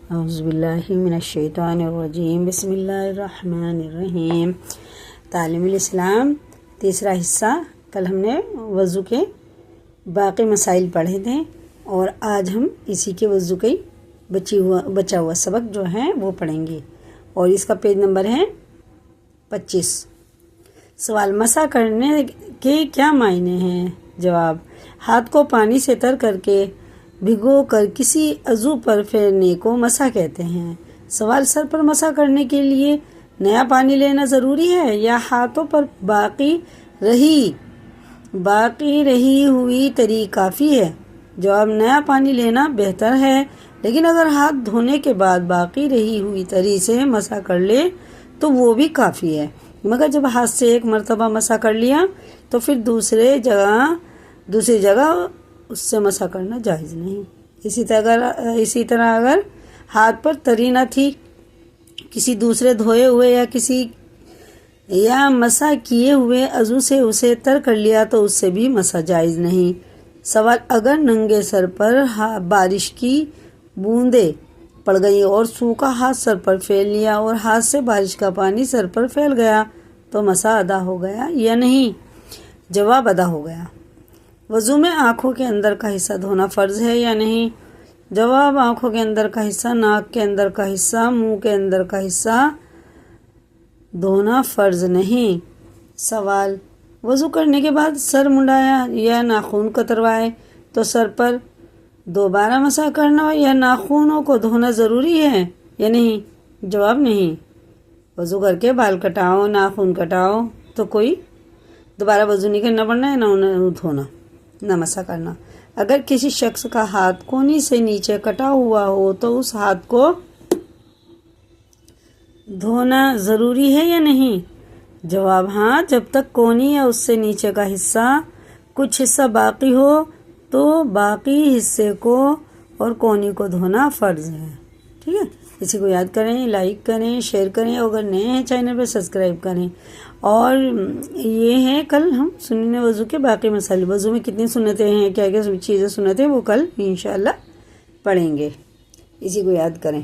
اعوذ باللہ من الشیطان الرجیم، بسم اللہ الرحمن الرحیم۔ تعلیم الاسلام تیسرا حصہ۔ کل ہم نے وضو کے باقی مسائل پڑھے تھے اور آج ہم اسی کے وضو کے بچا ہوا سبق جو ہے وہ پڑھیں گے، اور اس کا پیج نمبر ہے 25۔ سوال: مسح کرنے کے کیا معنی ہیں؟ جواب: ہاتھ کو پانی سے تر کر کے بھگو کر کسی عضو پر پھیرنے کو مسح کہتے ہیں۔ سوال: سر پر مسح کرنے کے لیے نیا پانی لینا ضروری ہے یا ہاتھوں پر باقی رہی ہوئی تری کافی ہے؟ جواب: نیا پانی لینا بہتر ہے، لیکن اگر ہاتھ دھونے کے بعد باقی رہی ہوئی تری سے مسح کر لے تو وہ بھی کافی ہے، مگر جب ہاتھ سے ایک مرتبہ مسح کر لیا تو پھر دوسری جگہ اس سے مسح کرنا جائز نہیں۔ اسی طرح اگر ہاتھ پر تری نہ تھی، کسی دوسرے دھوئے ہوئے یا مسح کیے ہوئے عضو سے اسے تر کر لیا تو اس سے بھی مسح جائز نہیں۔ سوال: اگر ننگے سر پر بارش کی بوندیں پڑ گئی اور سوکھا ہاتھ سر پر پھیل لیا اور ہاتھ سے بارش کا پانی سر پر پھیل گیا تو مسح ادا ہو گیا یا نہیں؟ جواب: ادا ہو گیا۔ وضو میں آنکھوں کے اندر کا حصہ دھونا فرض ہے یا نہیں؟ جواب: آنکھوں کے اندر کا حصہ، ناک کے اندر کا حصہ، منہ کے اندر کا حصہ دھونا فرض نہیں۔ سوال: وضو کرنے کے بعد سر منڈایا یا ناخن کتروائے تو سر پر دوبارہ مسح کرنا یا ناخنوں کو دھونا ضروری ہے یا نہیں؟ جواب: نہیں۔ وضو کر کے بال کٹاؤ، ناخن کٹاؤ تو کوئی دوبارہ وضو نہیں کرنا پڑنا ہے، نہ دھونا نہ مسح کرنا۔ اگر کسی شخص کا ہاتھ کونی سے نیچے کٹا ہوا ہو تو اس ہاتھ کو دھونا ضروری ہے یا نہیں؟ جواب: ہاں، جب تک کونی یا اس سے نیچے کا کچھ حصہ باقی ہو تو باقی حصے کو اور کونی کو دھونا فرض ہے۔ ٹھیک ہے، اسی کو یاد کریں، لائک کریں، شیئر کریں، اگر نئے ہیں چینل پہ سبسکرائب کریں۔ اور یہ ہے کل ہم سنن وضو کے باقی مسائل، وضو میں کتنی سنتیں ہیں، کیا کیا چیزیں سنتیں، وہ کل انشاءاللہ پڑھیں گے۔ اسی کو یاد کریں۔